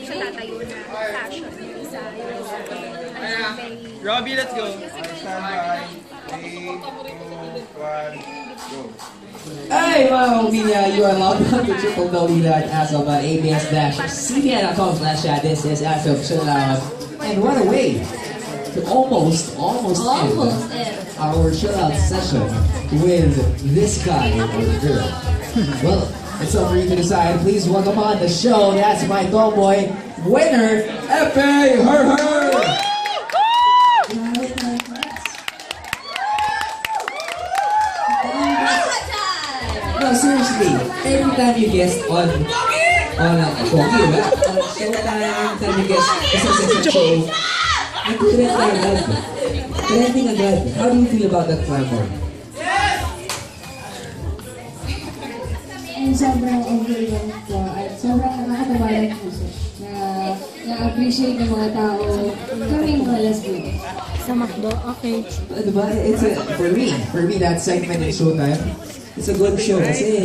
siya tatayo na fashion yung isa. Robbie, let's go. Stand by. 3, 2, 1, go. Hey, mga Omnia, you are logged on to www.abs-cbn.com/chat. This is as of Chill Out. And what a way to almost end our Chill Out session with this guy or girl. Well, it's up for you to decide. Please welcome on the show. That's my tomboy winner, Epe Her. No, seriously, every time you guest on Pogi, diba? Showtime, every time you guest sa show, trending agad. How do you feel about that clamor? And sobrang overwhelmed ko at sobrang nakakatawa ng puso na-appreciate ng mga tao kami mga lesbian. Sa McDo, okay. Diba? For me, that segment in Showtime, it's a good show kasi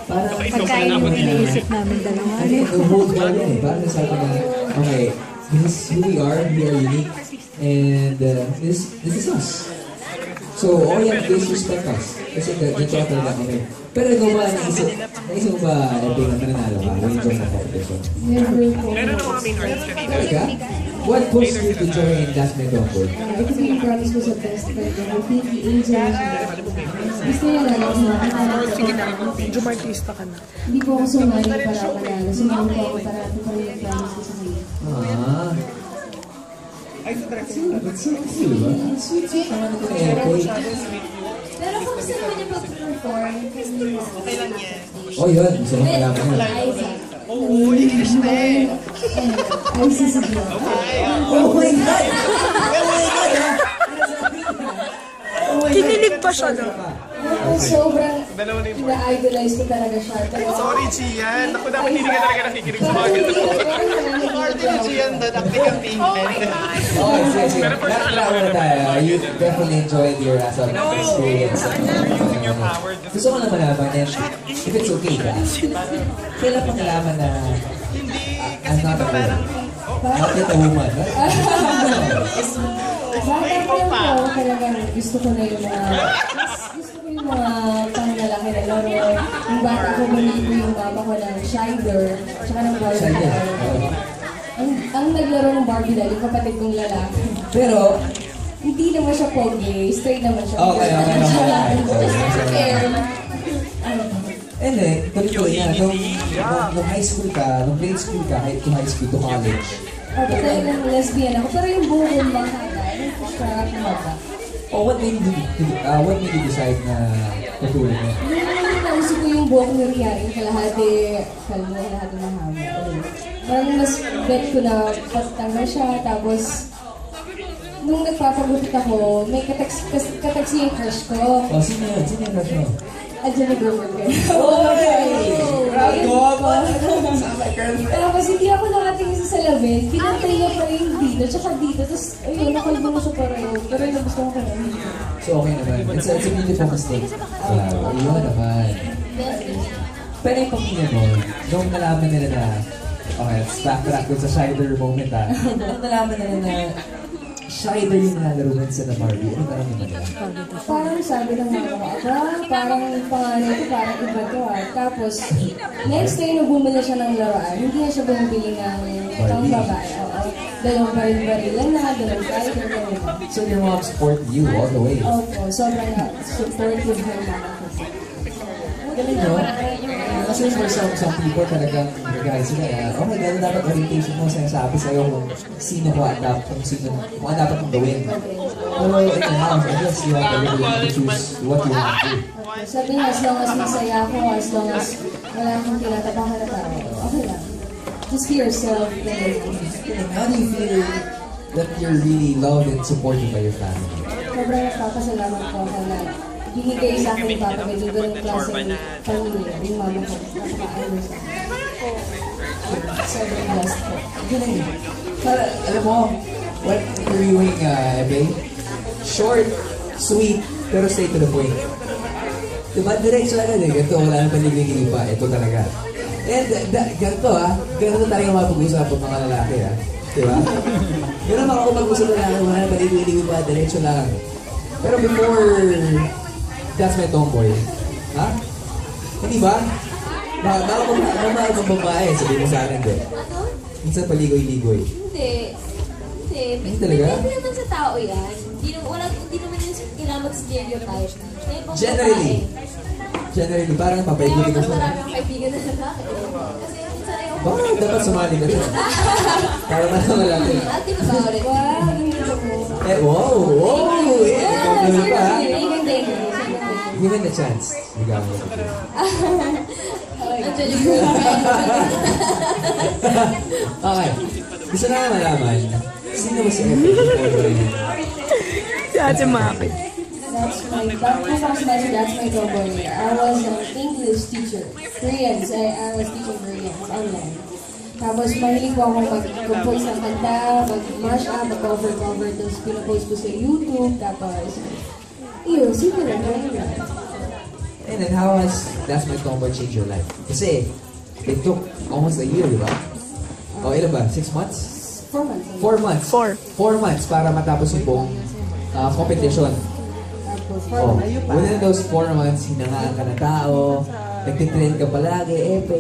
parang pagkain yung iniisip namin dalawa. the whole time parang sabi na, okay, this is who we are unique, and this is us. So, all you have to do is respect us. Kasi ganito ka talaga kami. Pero ikaw ba, naisip mo ba, Epe, na mananalo ka when you join the competition? Never po. Talaga? What pushed you to join that Medompor? Ito yung promise ko sa best friend ko. I think the angels. Gusto niya lang ako Jumartista ka na. Hindi po ako sumali para manalo. Sumali po ako para ito pa rin yung promise ko sa kanya. That's so cool, diba? Sweet. Naman ito na Epe. Pero kung gusto naman niya mag-perform, Okay lang yan. Oh, yun. Gusto mo malaman yun. Ay, sisig yun. Oh my God! Kinilig pa siya, no? Sobrang ina-idolize ko talaga siya. Sorry, Gian. Ako dapat hindi ka talaga nakikinig sa mga ganito. Party ni Gian doon, acting ang tingin. Oh, sige. Lahat na tayo. You definitely enjoyed your experience. Gusto ko lang malaman, if it's okay ka, kailan pa nalaman na I'm not a woman? Not yet a woman, right? Bata ko lang po, talagang gusto ko na yung mga panglalaki na laro. Yung bata ko, maligo yung mama ko ng Shider, tsaka ng Barbie doll. Ang naglaro ng Barbie doll, yung kapatid kong lalaki. Pero, hindi naman siya pogi, straight naman siya. Okay. And then, tuloy na, nung high school ka, nung grade school ka, to high school, to college. Talagang lesbian ako, pero yung buho ko mahaba, yung siya kumaba. Oh, what made you decide na patuloy mo? Yung nausip ko yung buhok ni Rian, kalahati mahaba. Parang mas bet ko na patanggal siya, tapos nung nagpapagupit ako, may kataksi yung crush ko. Oh, sino yun? Sino yung crush mo? Adyan na Gomer ka. Tapos hindi ako nakatingin sa salamin, pinantay niya pa rin dito, tsaka dito, tapos ayun, nakalbo mo siya pareho, pero yung nagustuhan ko na. So okay naman, it's a beautiful mistake. Ayun naman. Pero yung pamilya mo, nung nalaman nila na, okay, let's backtrack dun sa Shider moment nung nalaman nila na Shider yung nalaro sa na Barbie, ano parang iba nila? Parang sabi ng mga parang pangalan ko, parang iba to Tapos, next day nung bumili siya ng laruan, hindi na siya bumili ng pang babae. Dalawang baril-baril lang na, dalawang Shider, gano'n. So your mom supported you all the way? Opo, sobrang supportive her mama ko. Galing no? Kasi for some people talagang guys sila na, oh my God, dapat orientation mo sinasabi sa'yo kung sino ko adapt, kung ano dapat mong gawin. Pero in the house, I guess you have the ability to choose what you want to do. Sabi niya, as long as masaya ako, as long as wala akong tinatapakan na tao, okay lang. Just be yourself. How do you feel that you're really loved and supported by your family? Sobrang nagpapasalamat po ako na binigay sa akin Papa may ganun klaseng pamilya, yung mama ko, napaka-honor sa akin. Sobrang blessed po. Para, alam mo, what you're doing, Ebe, short, sweet, pero straight to the point. Diba, diretso agad eh. Ito, wala nang paliglig pa. Ito talaga. And ganito ganito talaga mapag-usapan mga lalaki diba? Ganun ako mag-usap na lalaki, wala na paliligo pa, diretso lang. Pero before, that's my tomboy. Ha? Hindi ba? Baka mong babae, sabihin mo sa akin din. Minsan paligoy-ligoy. Hindi. Hindi talaga? Hindi naman sa tao yan. Hindi naman yung kailangan mag-stereotype. Generally, parang papaigutin ko Kaya siya. marami akong kaibigan na lalaki. Kasi minsan ayaw ko. Baka dapat sumali ka din. Para malaman natin. Ate ba ba ulit? Wow, ganito po. Wow! Ikaw pa ha? Thank you. Given the chance. Ligawan mo. Andiyan yung Okay. Gusto na malaman, sino ba si Epe? Si Ate Maki. That's my tomboy. I was an English teacher. Koreans. I was teaching Koreans online. Tapos mahilig ko ako mag-compose ng kanta, mag-mash up, mag-cover, tapos pinapost ko sa YouTube, tapos yun, simple lang. And then how has That's My Tomboy changed your life? Kasi it took almost a year, di ba? O ilan ba? 6 months? 4 months. 4 months. 4 months para matapos yung buong competition. Tapos 4 Oh, months. within those 4 months, hinangaan ka ng tao, nagtitrain ka palagi, Epe.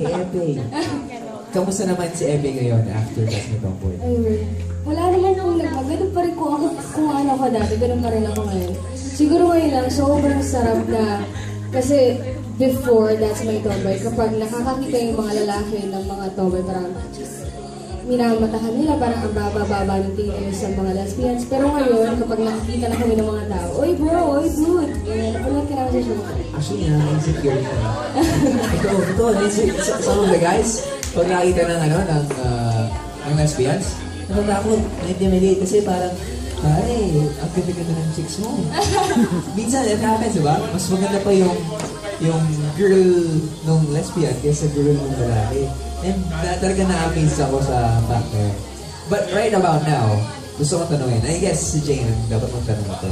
Kamusta naman si Epe ngayon after That's My Tomboy? Ayun. Wala naman kung ganun pa rin kung ano ko dati, ganun pa rin ako ngayon. Siguro ngayon lang, sobrang sarap na, kasi before That's My Tomboy, kapag nakakakita yung mga lalaki ng mga tomboy, parang minamatahan nila, parang ang baba-baba ng tingin nila sa mga lesbians. Pero ngayon, kapag nakikita na kami ng mga tao, oy bro, oy dude, nakulat ka naman sa show. Actually, insecure ka. Ito, some of the guys, pag nakita ng lesbians, natatakot, na-intimidate kasi parang, pare, ang ganda-ganda ng chicks mo. Minsan, it happens, diba? Mas maganda pa yung girl nung lesbian kaysa girl nung lalaki. And talaga na-amaze ako sa fact na yun. But right about now, gusto kong tanungin, I guess si Jane ang dapat mong tanong ito.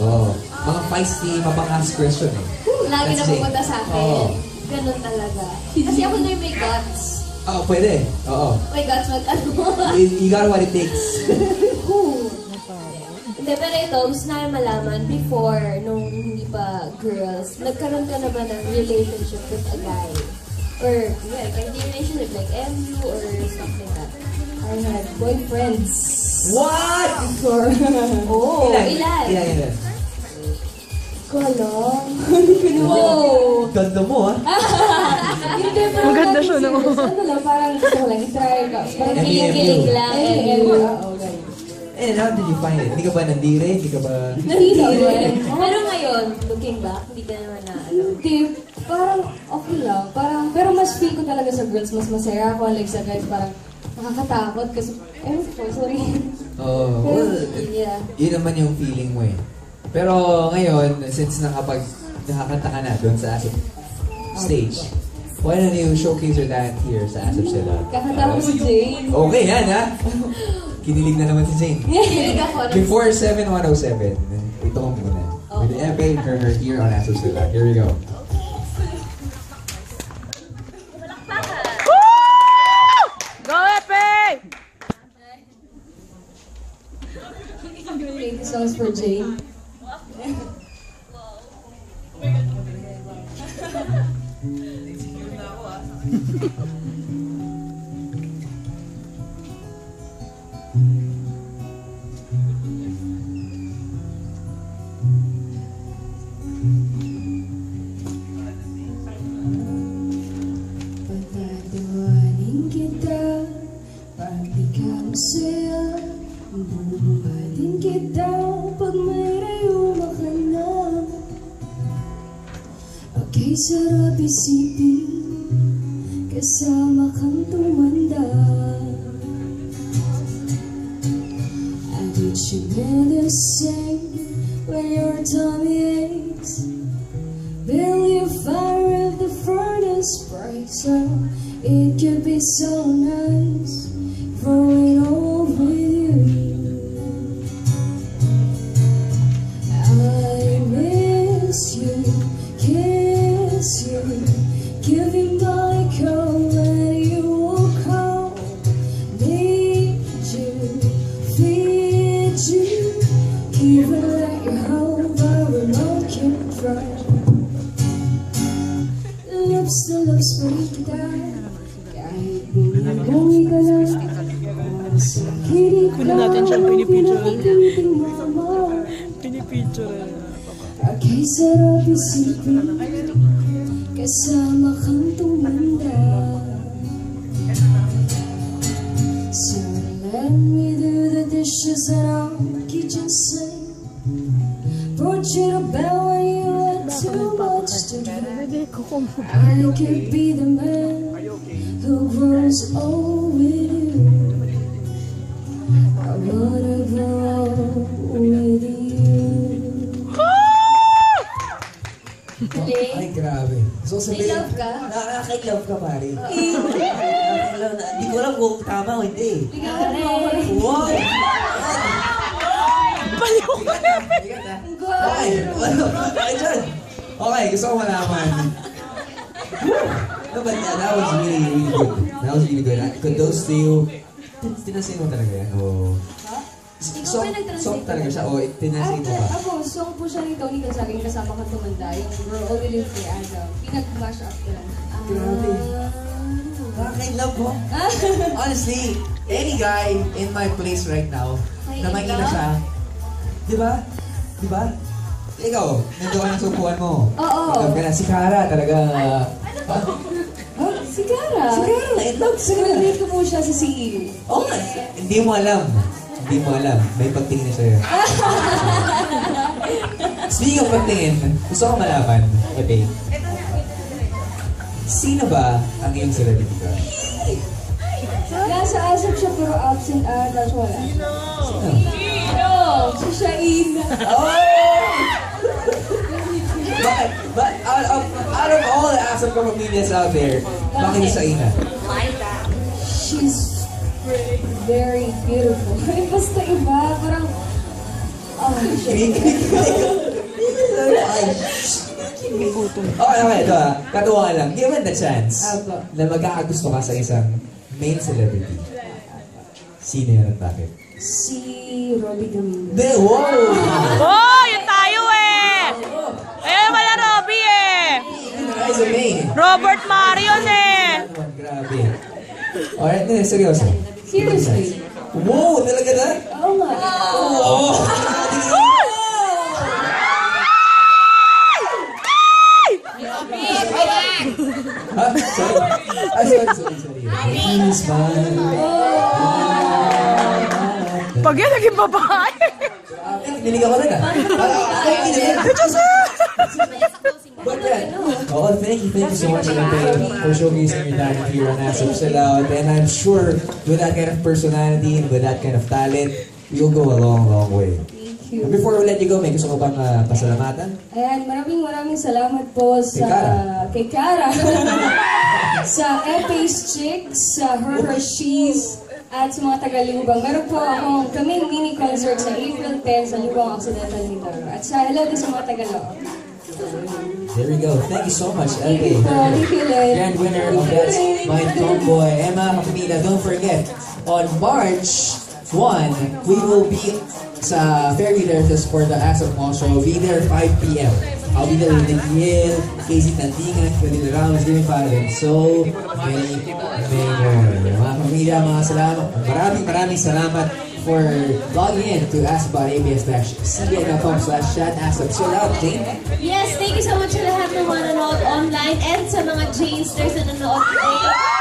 Oh, mga feisty, mabangas question eh. Lagi na That's it. pupunta sa akin. Oo. Ganun talaga. Kasi ako na yung may guts. Oh, pwede. Oo. May guts mag-ano. You got what it takes. Hindi, pero ito, gusto namin malaman, before, nung hindi pa girls, nagkaroon ka na ba ng relationship with a guy? Or, yeah, hindi relationship, like MU or something like that. I had boyfriends. What? Before. Oh, ilan? Ilan? Ko alam. Hindi ko na. Wow! Ganda mo, ha? Hindi, parang Maganda siya, no? Ano lang, parang gusto ko lang i-try ka. Parang MU. Kiling-kiling lang. MU. And how did you find it? Hindi ka ba nandire? Hindi ka ba... Nahila ulit. Pero ngayon, looking back, hindi ka naman na, Hindi, parang okay lang. Pero mas feel ko talaga sa girls, mas masaya ako. Like sa guys, parang nakakatakot kasi, sorry. Oh, well, yeah. yun naman yung feeling mo eh. Pero ngayon, since nakakanta ka na doon sa ASAP stage, why don't you showcase your talent here sa ASAP sila? Kakanta ko si Jane. Okay, yan ha? Kinilig na naman si Jane. Kilig ako. Before 7107, ito ko muna. With Epe and her here on ASAP sila. Here we go. Go, Epe! Play the songs for Jane. Pagkatuhanin kita, pag di ka masaya, bubuhatin kita, pag may rayuma ka na. Okay, sarap isipin, kasama kang tumanda. I wish you were the same when your tummy aches. Will you fire if the furnace breaks out? It could be so nice growing old with you. I miss you, kiss you, give you my coat Pwede natin siyang pinipicture. Pinipicture. Ako'y sarap isipin kasama kang tumanda. So let me do the dishes around the kitchen sink. Brought you to bed when you had too much to drink. I could be the man who grows old with you. I wanna grow old with you. Ay, grabe. So, sabihin, Love ka? nakaka-love ka, pare. Hindi ko alam kung tama o hindi. Ligawan mo ako. Wow! Baliw ka na. Ay, ano? Ay, dyan. Okay, gusto ko malaman. No, but that was really, really good. That was really good. Could those two, tinasay mo talaga yan? O... Ikaw ba nag-translate? Song talaga siya? O tinasay mo ba? Ako, song po siya ni Tony Gonzaga kasama kang tumanda. Yung We're All Living kay Adam. Pinag-mash up ko lang. Grabe. Nakaka-love mo. Honestly, any guy in my place right now, na makita siya, di ba? Di ba? Ikaw, nandun ka ng supuan mo. Oo. Love ka na. Si Cara talaga. Si Cara. Si Cara, in love si Cara. Sinunod ko po siya sa CEU. Oh, hindi mo alam. Hindi mo alam. May pagtingin na sa'yo. Speaking of pagtingin, gusto ko malaman, Epe. Sino ba ang iyong celebrity crush? Nasa asap siya pero absent ata. Wala. Sino? Si Shaina. Oh! But out of all the Asap Kapamillas out there, bakit yung Saina? She's very beautiful. Ay, basta iba. Parang... Okay, ito ah. Katuwa lang. Given the chance Apo. na magkakagusto ka sa isang main celebrity, sino yan at bakit? Si Robbie Domingo. Wow! Oh, yun tayo eh. Ayun wala Robby eh. Nice of me. Robert Marion eh. Grabe. Alright, seryoso. Seriously? Wow, talaga na? Oo nga. Oo! Ah, sorry. Ah, sorry. Please, man. Pag yan, naging babae. Niligaw ka na. But yeah. Oh, thank you so much for showcasing your talent here on Asap Shoutout. And I'm sure with that kind of personality and with that kind of talent, you'll go a long, long way. Thank you. And before we let you go, may gusto ko bang pasalamatan? Ayan, maraming salamat po kay Cara. Sa Epe's Chicks, sa Her Hershey's, at sa mga taga-Liubang. Meron po akong kaming mini concert sa April 10 sa Liubang Occidental Mindoro. At sa hello din sa mga taga-Loob. There we go. Thank you so much, Thank LP. you po. Thank you, Len. Grand winner of That's My Tomboy, Emma Kapamilya. Don't forget, on March 1, we will be sa Fairy Terraces for the Asap Mall Show. Be there 5 p.m. I'll be there with Nikiel, Casey Tantingan, Ferdinand Ramos, Jimmy Fallon. So many more. Mga pamilya, mga salamat. Maraming salamat for logging in to Ask About ABS-CBN.com/chat-ASAP. So loud, Jane. Yes, thank you so much sa lahat ng mga nanonood online and sa mga Janesters na nanonood today.